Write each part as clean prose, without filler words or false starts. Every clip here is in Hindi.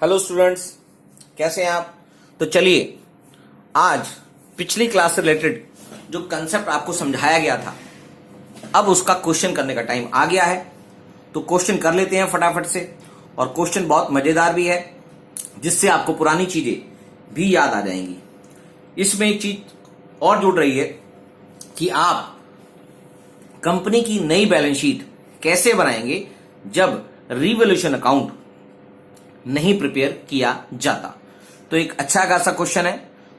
हेलो स्टूडेंट्स, कैसे हैं आप। तो चलिए आज पिछली क्लास से रिलेटेड जो कंसेप्ट आपको समझाया गया था, अब उसका क्वेश्चन करने का टाइम आ गया है। तो क्वेश्चन कर लेते हैं फटाफट से। और क्वेश्चन बहुत मजेदार भी है, जिससे आपको पुरानी चीजें भी याद आ जाएंगी। इसमें एक चीज और जुड़ रही है कि आप कंपनी की नई बैलेंस शीट कैसे बनाएंगे जब रिवोल्यूशन अकाउंट नहीं प्रिपेयर किया जाता। तो एक अच्छा खासा क्वेश्चन है,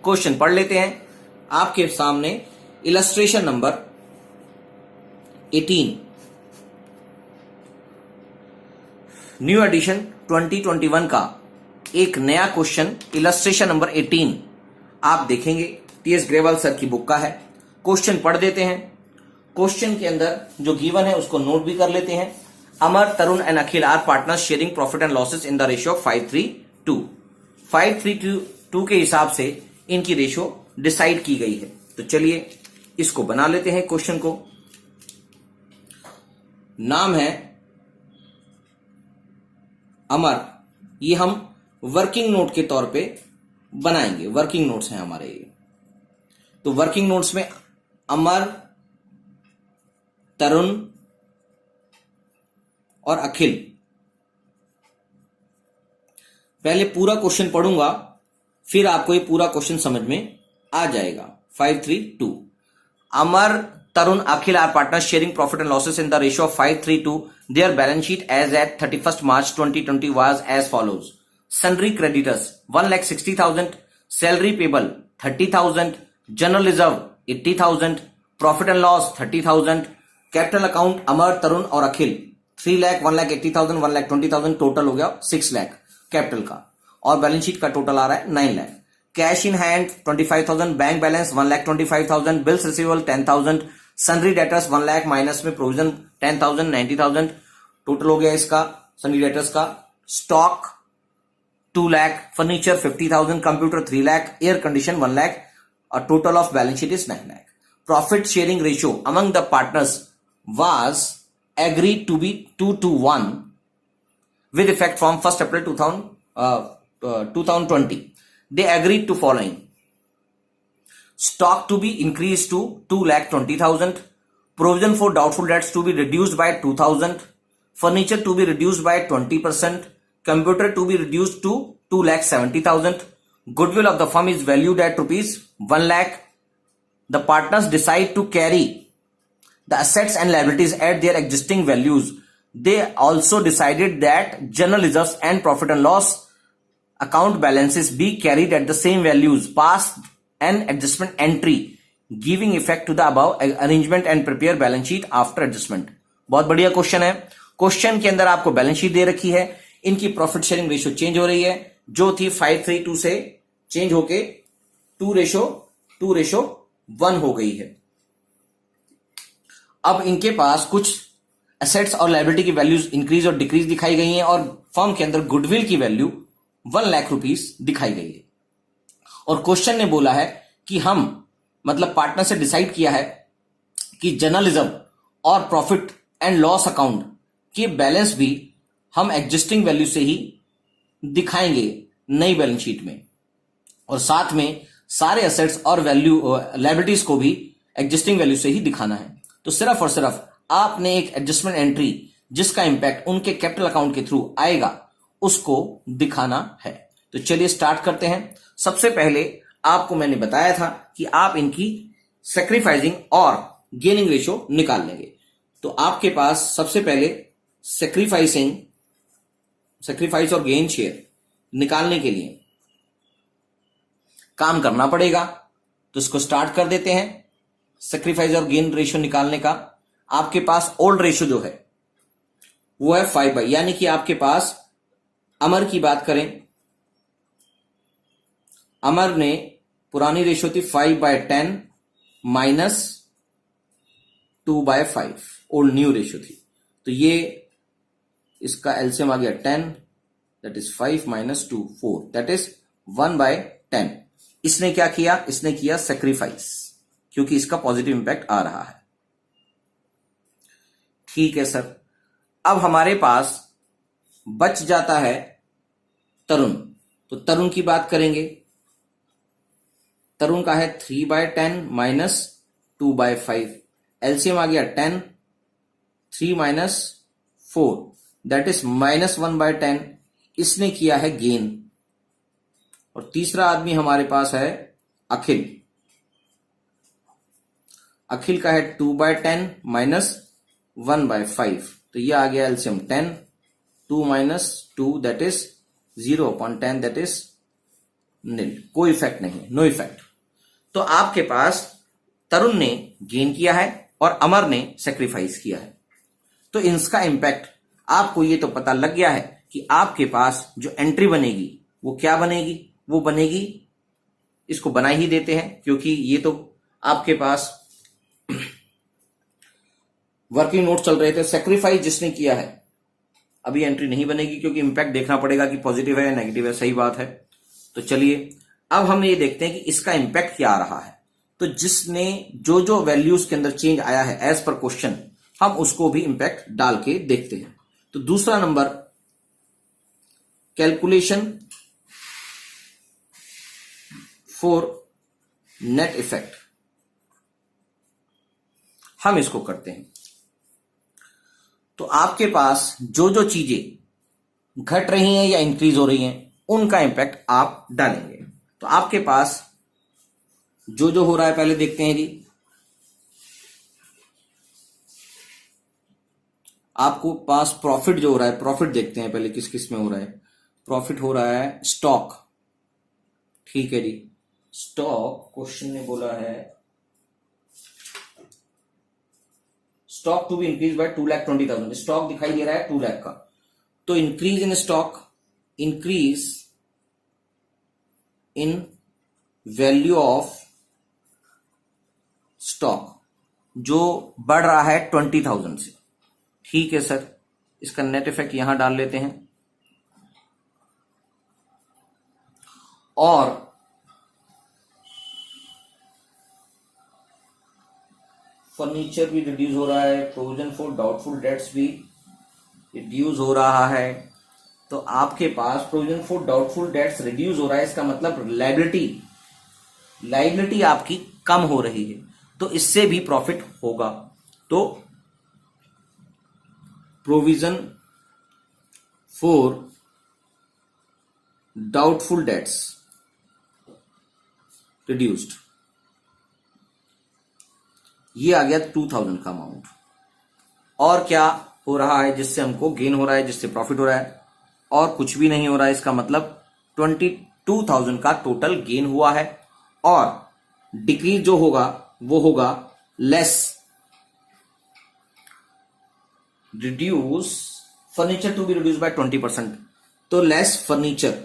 क्वेश्चन पढ़ लेते हैं। आपके सामने इलस्ट्रेशन नंबर 18 न्यू एडिशन 2021 का एक नया क्वेश्चन इलस्ट्रेशन नंबर 18 आप देखेंगे। टीएस ग्रेवाल सर की बुक का है। क्वेश्चन पढ़ देते हैं। क्वेश्चन के अंदर जो गिवन है उसको नोट भी कर लेते हैं। Amar, Tarun and Akhil are partners sharing profit and losses in the ratio 5:3:2। 5:3:2 के हिसाब से इनकी रेशियो डिसाइड की गई है। तो चलिए इसको बना लेते हैं। क्वेश्चन को नाम है अमर, ये हम वर्किंग नोट के तौर पे बनाएंगे। वर्किंग नोट्स हैं हमारे ये। तो वर्किंग नोट्स में अमर, तरुण और अखिल। पहले पूरा क्वेश्चन पढ़ूंगा, फिर आपको ये पूरा क्वेश्चन समझ में आ जाएगा। 5:3:2 Amar, Tarun, Akhil are partners sharing profit and losses in the ratio of 5:3:2। Their balance sheet as at 31st March 2020 was as follows. Sundry creditors 1,60,000, salary payable 30,000, general reserve 80,000, profit and loss 30,000, capital account Amar, Tarun और अखिल 3 लाख, 1,80,000, 1,20,000, टोटल हो गया 6 लाख कैपिटल का। और बैलेंस शीट का टोटल आ रहा है 9 lakh. Cash in hand 25,000, bank balance 1,25,000, bills receivable 10,000, sundry debtors 1 lakh, minus में प्रोविजन 10,000, 90,000, टोटल हो गया इसका सन्ड्री डेटर्स का। Stock 2 lakh, furniture 50,000, computer 3 lakh, air condition 1 lakh, और total of balance sheet is 9 lakh. Profit sharing ratio among the partners was agreed to be 2:1 with effect from 1st April 2020. They agreed to following: stock to be increased to 2,20,000, provision for doubtful debts to be reduced by 2,000, furniture to be reduced by 20%, computer to be reduced to 2,70,000, goodwill of the firm is valued at rupees 1 lakh. The partners decide to carry the assets and liabilities at their existing values. They also decided that general reserves and profit and loss account balances be carried at the same values. Pass an adjustment entry giving effect to the above arrangement and prepare balance sheet after adjustment. बहुत बढ़िया क्वेश्चन है। क्वेश्चन के अंदर आपको बैलेंस शीट दे रखी है। इनकी प्रॉफिट शेयरिंग रेशियो चेंज हो रही है, जो थी 5:3:2 से चेंज होके 2:1 हो गई है। अब इनके पास कुछ एसेट्स और लायबिलिटी की वैल्यूज इंक्रीज और डिक्रीज दिखाई गई हैं, और फर्म के अंदर गुडविल की वैल्यू 1 लाख रुपीस दिखाई गई है। और क्वेश्चन ने बोला है कि हम मतलब पार्टनर से डिसाइड किया है कि जनरल रिजर्व और प्रॉफिट एंड लॉस अकाउंट के बैलेंस भी हम एग्जिस्टिंग वैल्यू से ही दिखाएंगे नई बैलेंस शीट में, और साथ में सारे एसेट्स और वैल्यू लायबिलिटीज को भी एग्जिस्टिंग वैल्यू से ही दिखाना है। तो सिर्फ और सिर्फ आपने एक एडजस्टमेंट एंट्री जिसका इंपैक्ट उनके कैपिटल अकाउंट के थ्रू आएगा उसको दिखाना है। तो चलिए स्टार्ट करते हैं। सबसे पहले आपको मैंने बताया था कि आप इनकी सैक्रिफाइसिंग और गेनिंग रेशियो निकाल लेंगे। तो आपके पास सबसे पहले सैक्रिफाइस और गेन शेयर निकालने के लिए काम करना पड़ेगा। तो इसको स्टार्ट कर देते हैं। सैक्रिफाइस और गेन रेशियो निकालने का आपके पास ओल्ड रेशियो जो है वो है 5/, यानी कि आपके पास अमर की बात करें, अमर ने पुरानी रेशियो थी 5/10 माइनस 2/5, ओल्ड न्यू रेशियो थी। तो ये इसका एलसीएम आ गया 10, that is 5 minus 2 4, that is 1/10। इसने क्या किया, इसने किया सैक्रिफाइस, क्योंकि इसका पॉजिटिव इंपैक्ट आ रहा है। ठीक है सर। अब हमारे पास बच जाता है तरुण, तो तरुण की बात करेंगे। तरुण का है 3/10 माइनस 2/5, एलसीएम आ गया 10, 3 माइनस 4 दैट इज -1/10, इसने किया है गेन। और तीसरा आदमी हमारे पास है अखिल, अखिल का है 2/10 माइनस 1/5, तो ये आ गया LCM 10, 2 minus 2 that is 0/10 that is nil, कोई इफेक्ट नहीं है, नो इफेक्ट। तो आपके पास तरुण ने गेन किया है और अमर ने सेक्रीफाइस किया है। तो इसका इंपैक्ट आपको ये तो पता लग गया है कि आपके पास जो एंट्री बनेगी वो क्या बनेगी, वो बनेगी, इसको बना ही देते हैं क्योंकि ये तो आपके पास वर्किंग नोट चल रहे थे। सेक्रीफाइस जिसने किया है अभी एंट्री नहीं बनेगी क्योंकि इंपैक्ट देखना पड़ेगा कि पॉजिटिव है या नेगेटिव है, सही बात है। तो चलिए अब हम ये देखते हैं कि इसका इंपैक्ट क्या आ रहा है। तो जिसने जो जो वैल्यूज के अंदर चेंज आया है एज पर क्वेश्चन, हम उसको भी इंपैक्ट डाल के देखते हैं। तो दूसरा number, calculation for net effect, हम इसको करते हैं। तो आपके पास जो जो चीजें घट रही हैं या इंक्रीज हो रही हैं उनका इंपैक्ट आप डालेंगे। तो आपके पास जो जो हो रहा है पहले देखते हैं जी। आपको पास प्रॉफिट जो हो रहा है, प्रॉफिट देखते हैं पहले किस किस में हो रहा है। प्रॉफिट हो रहा है स्टॉक, ठीक है जी। स्टॉक क्वेश्चन ने बोला है stock to be increase by 2,20,000, stock दिखाई दे रहा है 2 लाख का। तो increase in stock, increase in value of stock जो बढ़ रहा है 20,000 से, ठीक है सर। इसका नेट इफेक्ट यहां डाल लेते हैं। और फर्नीचर भी रिड्यूस हो रहा है, प्रोविजन फॉर डाउटफुल डेट्स भी रिड्यूस हो रहा है। तो आपके पास provision for doubtful debts reduce हो रहा है, इसका मतलब लायबिलिटी आपकी कम हो रही है, तो इससे भी प्रॉफिट होगा। तो provision for doubtful dates reduced, ये आ गया 2,000 का अमाउंट। और क्या हो रहा है जिससे हमको गेन हो रहा है, जिससे प्रॉफिट हो रहा है? और कुछ भी नहीं हो रहा है। इसका मतलब 22,000 का टोटल गेन हुआ है। और डिक्रीज जो होगा वो होगा less reduce furniture to be reduce by 20%, तो less furniture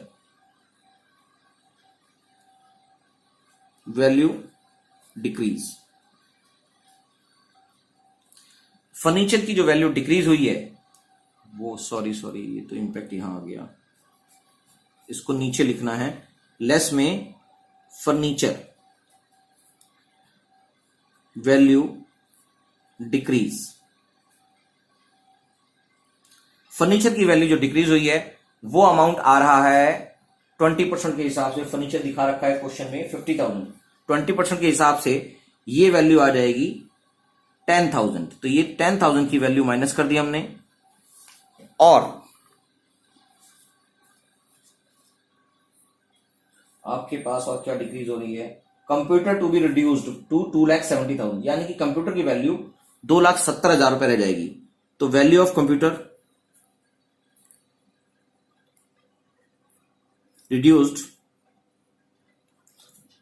value decrease. Furniture की जो वैल्यू डिक्रीज हुई है वो सॉरी ये तो इंपैक्ट यहां आ गया, इसको नीचे लिखना है। लेस में फर्नीचर वैल्यू डिक्रीज, फर्नीचर की वैल्यू जो डिक्रीज हुई है वो अमाउंट आ रहा है 20% के हिसाब से। फर्नीचर दिखा रखा है क्वेश्चन में 50,000, 20% के हिसाब से ये वैल्यू आ जाएगी 10,000। तो ये 10,000 की वैल्यू माइनस कर दी हमने। और आपके पास और क्या डिक्रीज हो रही है? Computer to be reduced to 2,70,000, यानी कि कंप्यूटर की वैल्यू 2,70,000 रुपए रह जाएगी। तो वैल्यू ऑफ कंप्यूटर रिड्यूस्ड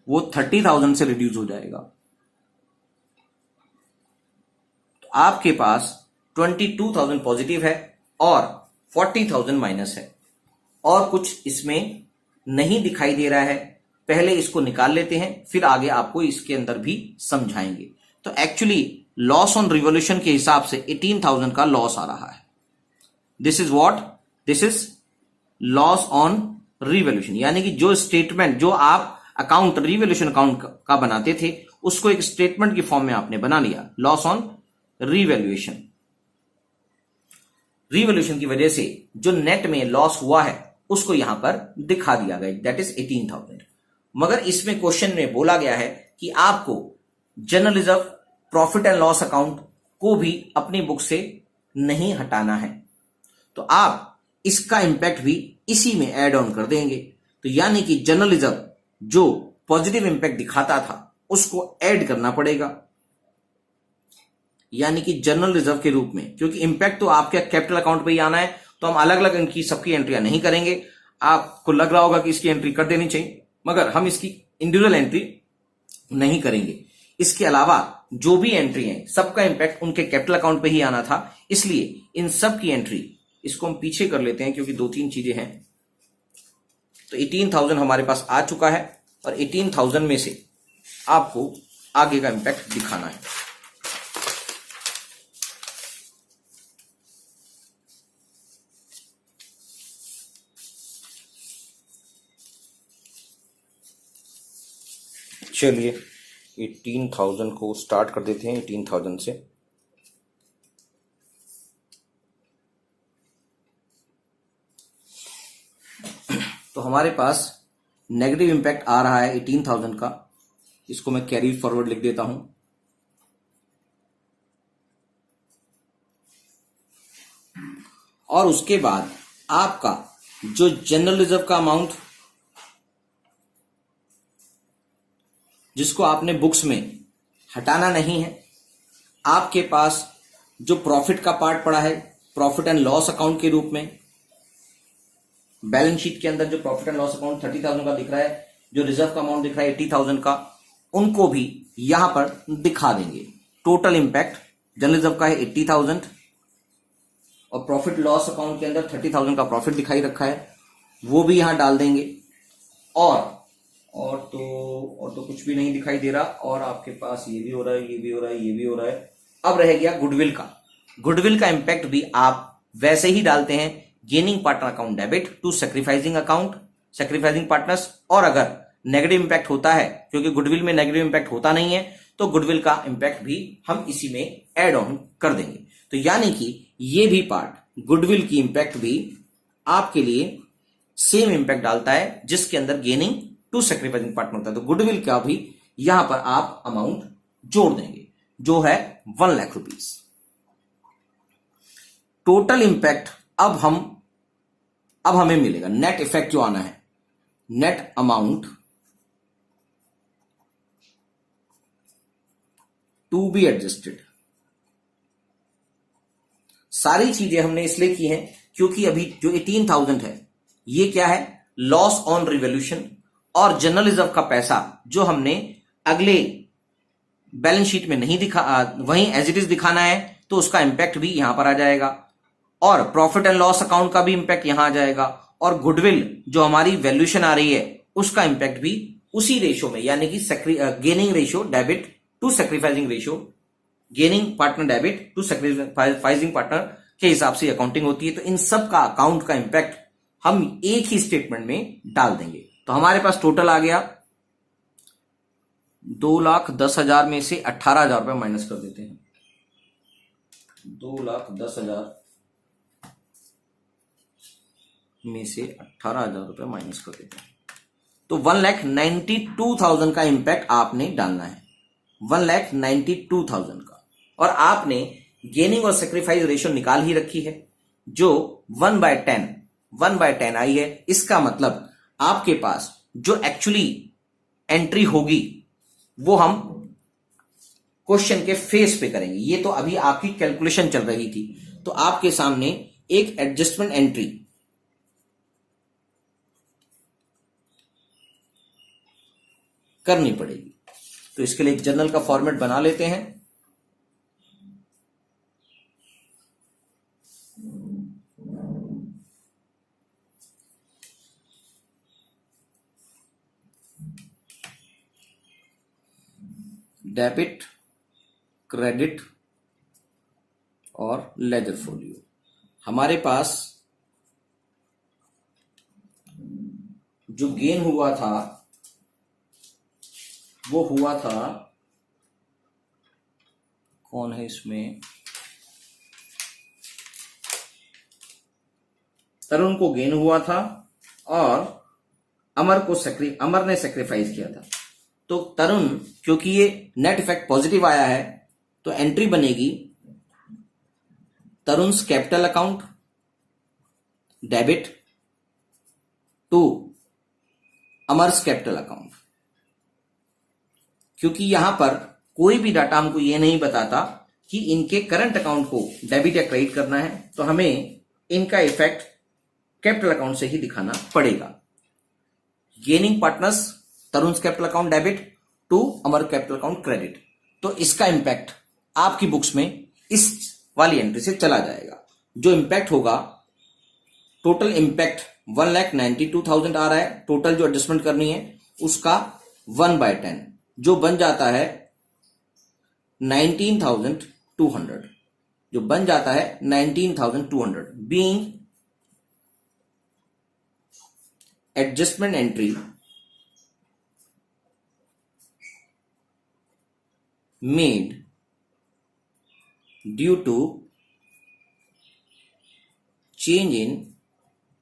वो 30,000 से रिड्यूस हो जाएगा। तो आपके पास 22,000 पॉजिटिव है और 40,000 माइनस है। और कुछ इसमें नहीं दिखाई दे रहा है, पहले इसको निकाल लेते हैं, फिर आगे आपको इसके अंदर भी समझाएंगे। तो एक्चुअली लॉस ऑन रिवोल्यूशन के हिसाब से 18,000 का लॉस आ रहा है। This is what, this is loss on revolution, यानी कि जो स्टेटमेंट जो आप अकाउंट रिवोल्यूशन अकाउंट का बनाते थे उसको एक स्टेटमेंट की फॉर्म में आपने बना लिया। लॉस ऑन रिवोल्यूशन, रिवोल्यूशन की वजह से जो नेट में लॉस हुआ है उसको यहां पर दिखा दिया गया, दैट इज 18,000। मगर इसमें क्वेश्चन में बोला गया है कि आपको general reserve profit and loss account को भी अपनी बुक से नहीं हटाना है, तो आप इसका इंपैक्ट भी इसी में ऐड ऑन कर देंगे। तो यानी कि जनरल रिजर्व जो पॉजिटिव इंपैक्ट दिखाता था उसको ऐड करना पड़ेगा, यानी कि जनरल रिजर्व के रूप में, क्योंकि इंपैक्ट तो आपके कैपिटल अकाउंट पे ही आना है, तो हम अलग अलग इनकी सबकी एंट्रियां नहीं करेंगे। आपको लग रहा होगा कि इसकी एंट्री कर देनी चाहिए, मगर हम इसकी इंडिविजुअल एंट्री नहीं करेंगे। इसके अलावा जो भी एंट्री है सबका इंपैक्ट उनके कैपिटल अकाउंट पे ही आना था, इसलिए इन सब की एंट्री इसको हम पीछे कर लेते हैं, क्योंकि 2-3 चीजें हैं। तो 18,000 हमारे पास आ चुका है और 18,000 में से आपको आगे का इंपैक्ट दिखाना है। चलिए 18,000 को स्टार्ट कर देते हैं 18,000 से। तो हमारे पास नेगेटिव इंपैक्ट आ रहा है 18,000 का, इसको मैं कैरी फॉरवर्ड लिख देता हूं। और उसके बाद आपका जो जनरल रिजर्व का अमाउंट जिसको आपने बुक्स में हटाना नहीं है, आपके पास जो प्रॉफिट का पार्ट पड़ा है प्रॉफिट एंड लॉस अकाउंट के रूप में, बैलेंस शीट के अंदर जो प्रॉफिट एंड लॉस अकाउंट 30,000 का दिख रहा है, जो रिजर्व का अमाउंट दिख रहा है 80,000 का, उनको भी यहां पर दिखा देंगे। टोटल इंपैक्ट जनरल रिजर्व का है 80,000 और प्रॉफिट लॉस अकाउंट के अंदर 30,000 का प्रॉफिट दिखाई रखा है, वो भी यहां डाल देंगे। और तो कुछ भी नहीं दिखाई दे रहा, और आपके पास ये भी हो रहा है, ये भी हो रहा है, ये भी हो रहा है। अब रह गया गुडविल का। गुडविल का इंपैक्ट भी आप वैसे ही डालते हैं, gaining partner account debit to sacrificing account, sacrificing partners. और अगर नेगेटिव इंपैक्ट होता है, क्योंकि गुडविल में नेगेटिव इंपैक्ट होता नहीं है, तो गुडविल का इंपैक्ट भी हम इसी में ऐड ऑन कर देंगे। तो यानी कि ये भी पार्ट गुडविल की इंपैक्ट भी आपके लिए सेम इंपैक्ट डालता है, जिसके अंदर गेनिंग टू सैक्रिफाइसिंग पार्टनर होता है। तो गुडविल का भी यहां पर आप अमाउंट जोड़ देंगे, जो है 1 लाख रुपीस। टोटल इंपैक्ट अब हमें मिलेगा, नेट इफेक्ट जो आना है, net amount to be adjusted. सारी चीजें हमने इसलिए की हैं क्योंकि अभी जो 18,000 है ये क्या है, लॉस ऑन रिवोल्यूशन, और जनरल रिजर्व का पैसा जो हमने अगले बैलेंस शीट में नहीं दिखा, वहीं एज इट इज दिखाना है, तो उसका इंपैक्ट भी यहां पर आ जाएगा। और प्रॉफिट एंड लॉस अकाउंट का भी इंपैक्ट यहां आ जाएगा, और गुडविल जो हमारी वैल्यूएशन आ रही है उसका इंपैक्ट भी उसी रेशो में, यानी कि gaining ratio debit to sacrificing ratio, gaining partner debit to sacrificing partner के हिसाब से अकाउंटिंग होती है। तो इन सब का अकाउंट का इंपैक्ट हम एक ही स्टेटमेंट में डाल देंगे। तो हमारे पास टोटल आ गया 2,10,000 में से 18,000 रुपए माइनस कर देते हैं। 2,10,000 में से 18,000 रुपए माइनस कर देते हैं, तो 1,92,000 का इंपैक्ट आपने डालना है, 1,92,000 का। और आपने गेनिंग और सेक्रीफाइस रेशियो निकाल ही रखी है, जो 1/10 आई है। इसका मतलब आपके पास जो एक्चुअली एंट्री होगी वो हम क्वेश्चन के फेस पे करेंगे। ये तो अभी आपकी कैलकुलेशन चल रही थी, तो आपके सामने एक एडजस्टमेंट एंट्री करनी पड़ेगी। तो इसके लिए एक जर्नल का फॉर्मेट बना लेते हैं। डेबिट, क्रेडिट और लेजर फोलियो। हमारे पास जो गेन हुआ था वो हुआ था, कौन है इसमें, तरुण को गेन हुआ था और अमर ने सेक्रीफाइस किया था। तो तरुण, क्योंकि ये नेट इफेक्ट पॉजिटिव आया है, तो एंट्री बनेगी Tarun's capital account debit to Amar's capital account. क्योंकि यहां पर कोई भी डाटा हमको ये नहीं बताता कि इनके करंट अकाउंट को डेबिट या क्रेडिट करना है, तो हमें इनका इफेक्ट कैपिटल अकाउंट से ही दिखाना पड़ेगा। Gaining partners Tarun's capital account debit to Amar capital account credit. तो इसका इंपैक्ट आपकी बुक्स में इस वाली एंट्री से चला जाएगा। जो इंपैक्ट होगा, टोटल इंपैक्ट 1,92,000 आ रहा है। टोटल जो एडजस्टमेंट करनी है उसका 1/10 जो बन जाता है 19,200, जो बन जाता है 19,200 being adjustment entry made due to change in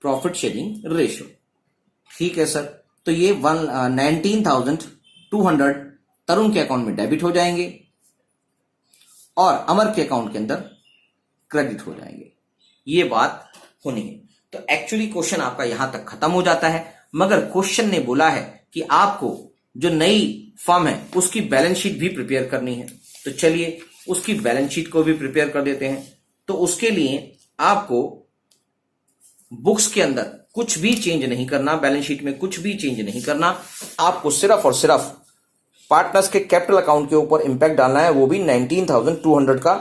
profit sharing ratio. ठीक है सर, तो ये 19,200 तरुण के अकाउंट में डेबिट हो जाएंगे और अमर के अकाउंट के अंदर क्रेडिट हो जाएंगे। ये बात होनी है। तो एक्चुअली क्वेश्चन आपका यहां तक खत्म हो जाता है, मगर क्वेश्चन ने बोला है कि आपको जो नई फर्म है उसकी बैलेंस शीट भी प्रिपेयर करनी है। तो चलिए उसकी बैलेंस शीट को भी प्रिपेयर कर देते हैं। तो उसके लिए आपको बुक्स के अंदर कुछ भी चेंज नहीं करना, बैलेंस शीट में कुछ भी चेंज नहीं करना। आपको सिर्फ और सिर्फ पार्टनर्स के कैपिटल अकाउंट के ऊपर इंपैक्ट डालना है, वो भी 19,200 का।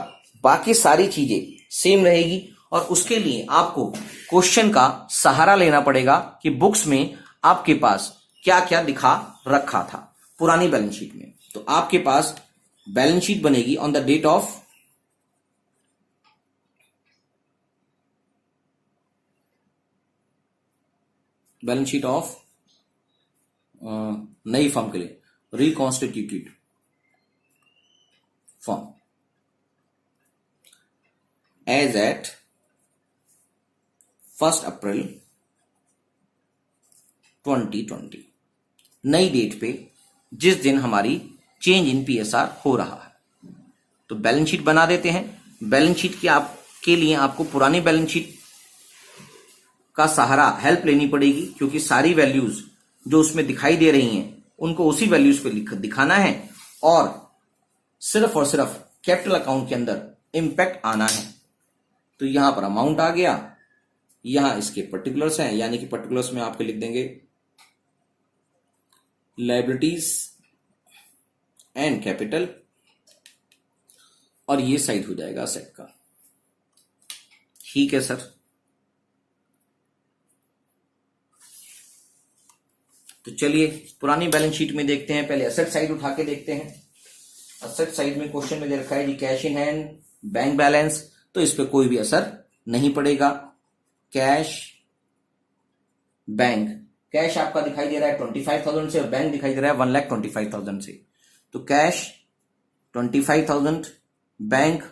बाकी सारी चीजें सेम रहेगी और उसके लिए आपको क्वेश्चन का सहारा लेना पड़ेगा कि बुक्स में आपके पास क्या क्या दिखा रखा था पुरानी बैलेंस शीट में। तो आपके पास बैलेंस शीट बनेगी on the date of balance sheet of नई फर्म के लिए reconstituted firm as at 1 April 2020, नई डेट पे जिस दिन हमारी चेंज इन पीएसआर हो रहा है। तो बैलेंस शीट बना देते हैं। बैलेंस शीट के लिए आपको पुरानी बैलेंस शीट का सहारा, हेल्प लेनी पड़ेगी, क्योंकि सारी वैल्यूज जो उसमें दिखाई दे रही हैं उनको उसी वैल्यूज पे दिखाना है और सिर्फ कैपिटल अकाउंट के अंदर इंपैक्ट आना है। तो यहां पर अमाउंट आ गया, यहां इसके पर्टिकुलर्स हैं, यानी कि पर्टिकुलर्स में आपके लिख देंगे लायबिलिटीज एंड कैपिटल, और ये साइड हो जाएगा असेट का। ठीक है सर। तो चलिए पुरानी बैलेंस शीट में देखते हैं। पहले असेट साइड उठा के देखते हैं। असेट साइड में क्वेश्चन में दे रखा है जी cash in hand, bank balance, तो इस पे कोई भी असर नहीं पड़ेगा। कैश बैंक, कैश आपका दिखाई दे रहा है 25,000 से और बैंक दिखाई दे रहा है 1,25,000 से। तो कैश 25,000, बैंक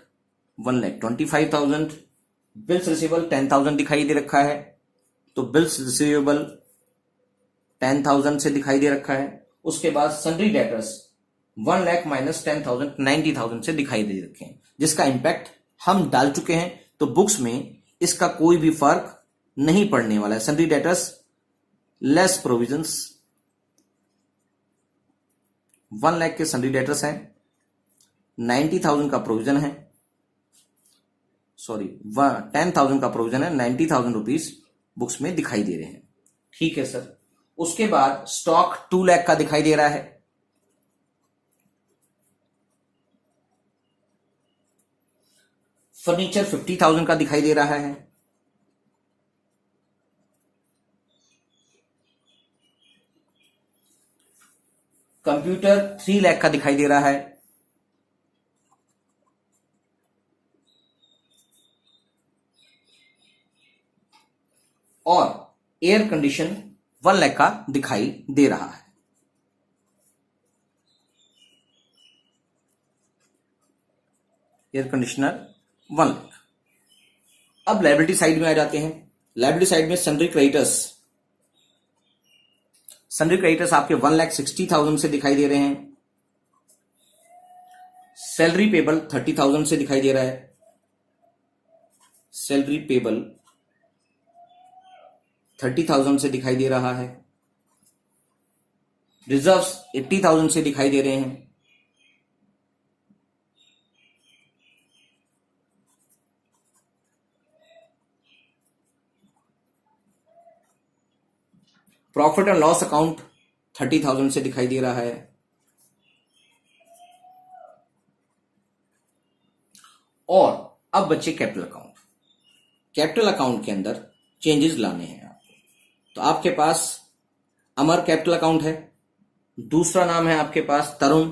1,25,000, बिल्स रिसीवेबल 10,000 दिखाई दे रखा है। तो बिल्स रिसीवेबल 10,000 से दिखाई दे रखा है। उसके बाद सन्ड्री डेटर्स 1 लाख माइनस 10,000 90,000 से दिखाई दे रखे हैं, जिसका इंपैक्ट हम डाल चुके हैं। तो बुक्स में इसका कोई भी फर्क नहीं पड़ने वाला है। Sundry debtors less provisions, 1 lakh के सन्ड्री डेटर्स हैं, 90,000 का प्रोविजन है, 10,000 का प्रोविजन है, 90,000 रुपीज बुक्स में दिखाई दे रहे हैं। ठीक है सर। उसके बाद स्टॉक 2 लाख का दिखाई दे रहा है। फर्नीचर 50,000 का दिखाई दे रहा है। कंप्यूटर 3 लाख का दिखाई दे रहा है। और एयर कंडीशन 1 लाख का दिखाई दे रहा है। Air conditioner 1 lakh. अब लायबिलिटी साइड में आ जाते हैं। लायबिलिटी साइड में सन्ड्री क्रेडिटर्स सन्ड्री क्रेडिटर्स आपके 1,60,000 से दिखाई दे रहे हैं। सैलरी पेबल 30,000 से दिखाई दे रहा है। सैलरी पेबल 30,000 से दिखाई दे रहा है। रिजर्व्स 80,000 से दिखाई दे रहे हैं। प्रॉफिट एंड लॉस अकाउंट 30,000 से दिखाई दे रहा है। और अब बचे कैपिटल अकाउंट। कैपिटल अकाउंट के अंदर चेंजेस लाने हैं आपको। तो आपके पास अमर कैपिटल अकाउंट है, दूसरा नाम है आपके पास तरुण,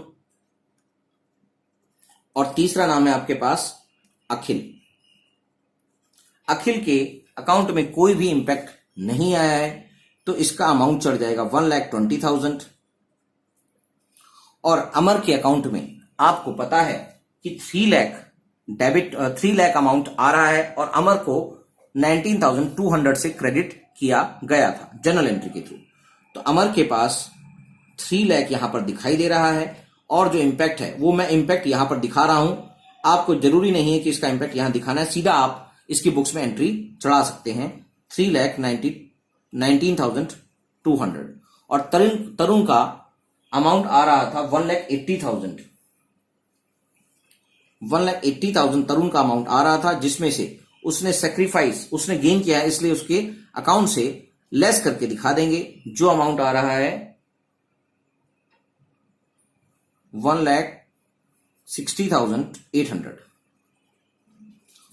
और तीसरा नाम है आपके पास अखिल। अखिल के अकाउंट में कोई भी इंपैक्ट नहीं आया है, तो इसका अमाउंट चढ़ जाएगा 1,20,000। और अमर के अकाउंट में आपको पता है कि 3 लाख डेबिट 3 लाख अमाउंट आ रहा है, और अमर को 19,200 से क्रेडिट किया गया था जनरल एंट्री के थ्रू। तो अमर के पास 3 लाख यहां पर दिखाई दे रहा है, और जो इंपैक्ट है वो मैं इंपैक्ट यहां पर दिखा रहा हूं। आपको जरूरी नहीं है कि इसका इंपैक्ट यहां दिखाना है, सीधा आप इसकी बुक्स में एंट्री चढ़ा सकते हैं 3,19,200। और तरुण का अमाउंट आ रहा था 1,80,000। 1,80,000 तरुण का अमाउंट आ रहा था, जिसमें से उसने सेक्रीफाइस उसने गेन किया है, इसलिए उसके अकाउंट से लेस करके दिखा देंगे। जो अमाउंट आ रहा है 1,60,800,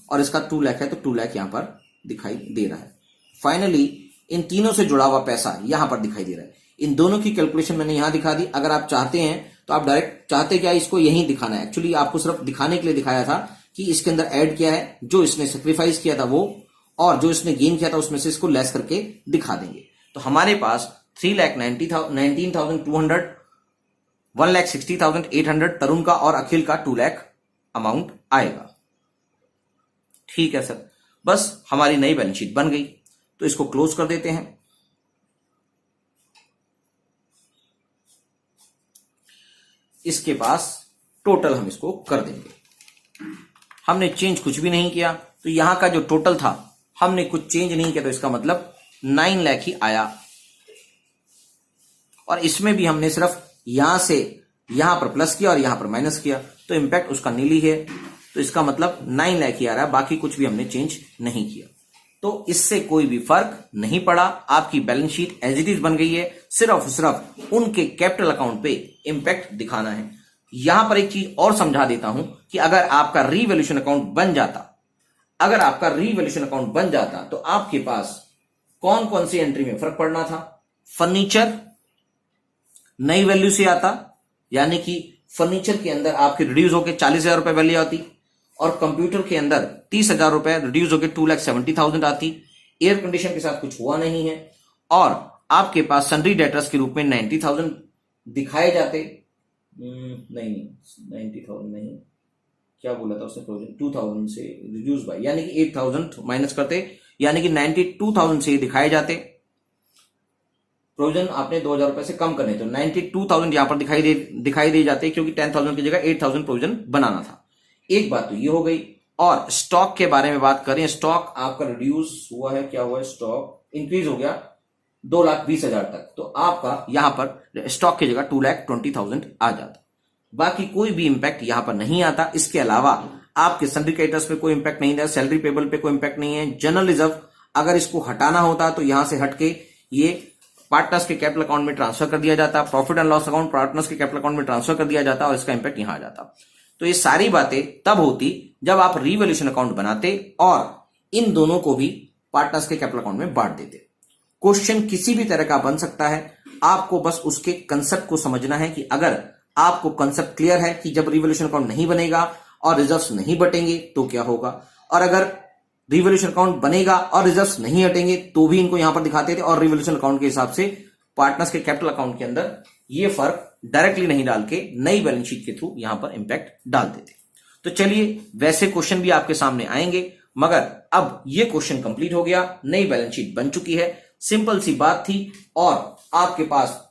और इसका 2 लाख है, तो 2 लाख यहां पर दिखाई दे रहा है। फाइनली इन तीनों से जुड़ा हुआ पैसा यहां पर दिखाई दे रहा है। इन दोनों की कैलकुलेशन मैंने यहां दिखा दी। अगर आप चाहते हैं तो आप डायरेक्ट चाहते क्या इसको यहीं दिखाना है, एक्चुअली आपको सिर्फ दिखाने के लिए दिखाया था कि इसके अंदर ऐड किया है, जो इसने सेक्रीफाइस किया था वो, और जो इसने गेन किया था उसमें से इसको लेस करके दिखा देंगे। तो हमारे पास 3,19,200, 1,60,800 तरुण का और अखिल का 2 लाख अमाउंट आएगा। ठीक है सर, बस हमारी नई बैलेंस शीट बन गई। तो इसको क्लोज कर देते हैं। इसके पास टोटल हम इसको कर देंगे। हमने चेंज कुछ भी नहीं किया, तो यहां का जो टोटल था हमने कुछ चेंज नहीं किया, तो इसका मतलब 9 लाख ही आया। और इसमें भी हमने सिर्फ यहां से यहां पर प्लस किया और यहां पर माइनस किया, तो इंपैक्ट उसका नील ही है। तो इसका मतलब 9 लाख ही आ रहा है, बाकी कुछ भी हमने चेंज नहीं किया। तो इससे कोई भी फर्क नहीं पड़ा। आपकी balance sheet as it is बन गई है, सिर्फ उनके कैपिटल अकाउंट पे इंपैक्ट दिखाना है। यहां पर एक चीज और समझा देता हूं कि अगर आपका रीवैल्यूएशन अकाउंट बन जाता, तो आपके पास कौन कौन सी एंट्री में फर्क पड़ना था। फर्नीचर नई वैल्यू से आता, यानी कि फर्नीचर के अंदर आपकी रिड्यूस होकर 40,000 रुपए वैल्यू आती, और कंप्यूटर के अंदर 30,000 रुपए रिड्यूस होकर 2,70,000 आती। एयर कंडीशन के साथ कुछ हुआ नहीं है, और आपके पास सन्ड्री डेटर्स के रूप में 90,000 दिखाए जाते। नहीं 90,000 नहीं, क्या बोला था उसने, प्रोविजन 2,000 से रिड्यूस बाय, यानी कि 8,000 माइनस करते, यानी कि 92,000 से दिखाए जाते। प्रोविजन आपने 2,000 रुपए से कम करने, तो 92,000 यहां पर दिखाई दे जाते, क्योंकि 10,000 की जगह 8,000 प्रोविजन बनाना था। एक बात तो ये हो गई। और स्टॉक के बारे में बात करें, स्टॉक आपका रिड्यूस हुआ है, क्या हुआ है, स्टॉक इंक्रीज हो गया 2,20,000 तक, तो आपका यहां पर स्टॉक की जगह 2,20,000 आ जाता। बाकी कोई भी इंपैक्ट यहां पर नहीं आता। इसके अलावा आपके सन्ड्री क्रेडिटर्स पे कोई इंपैक्ट नहीं है, सैलरी पेबल पे कोई इंपैक्ट नहीं है। जनरल रिजर्व अगर इसको हटाना होता तो यहां से हटके ये पार्टनर्स के कैपिटल अकाउंट में ट्रांसफर कर दिया जाता, profit and loss account partners के कैपिटल अकाउंट में ट्रांसफर कर दिया जाता, और इसका इंपैक्ट यहां आ जाता। तो ये सारी बातें तब होती जब आप रीवैल्यूएशन अकाउंट बनाते और इन दोनों को भी पार्टनर्स के कैपिटल अकाउंट में बांट देते। क्वेश्चन किसी भी तरह का बन सकता है, आपको बस उसके कंसेप्ट को समझना है कि अगर आपको कंसेप्ट क्लियर है कि जब रिवैल्यूएशन अकाउंट नहीं बनेगा और रिजर्व्स नहीं बटेंगे तो क्या होगा, और अगर रिवैल्यूएशन अकाउंट बनेगा और रिजर्व्स नहीं हटेंगे तो भी इनको यहां पर दिखाते थे, और रिवैल्यूएशन अकाउंट के हिसाब से पार्टनर्स के कैपिटल अकाउंट के अंदर ये फर्क डायरेक्टली नहीं डाल के नई बैलेंस शीट के थ्रू यहां पर इंपैक्ट डाल देते। तो चलिए, वैसे क्वेश्चन भी आपके सामने आएंगे, मगर अब ये क्वेश्चन कंप्लीट हो गया, नई बैलेंस शीट बन चुकी है। सिंपल सी बात थी और आपके पास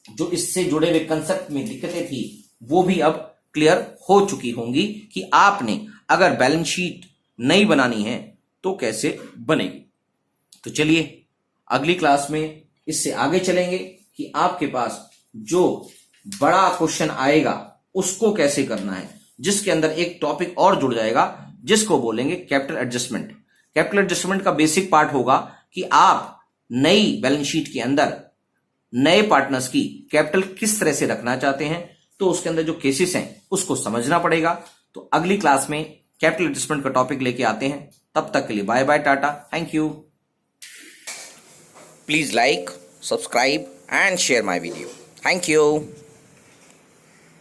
जो इससे जुड़े हुए कंसेप्ट में दिक्कतें थी वो भी अब क्लियर हो चुकी होंगी कि आपने अगर बैलेंस शीट नहीं बनानी है तो कैसे बनेगी। तो चलिए अगली क्लास में इससे आगे चलेंगे कि आपके पास जो बड़ा क्वेश्चन आएगा उसको कैसे करना है, जिसके अंदर एक टॉपिक और जुड़ जाएगा जिसको बोलेंगे कैपिटल एडजस्टमेंट। कैपिटल एडजस्टमेंट का बेसिक पार्ट होगा कि आप नई बैलेंस शीट के अंदर नए पार्टनर्स की कैपिटल किस तरह से रखना चाहते हैं, तो उसके अंदर जो केसेस हैं उसको समझना पड़ेगा। तो अगली क्लास में कैपिटल एडजस्टमेंट का टॉपिक लेके आते हैं। तब तक के लिए bye bye, tata, thank you. Please like, subscribe and share my video. Thank you.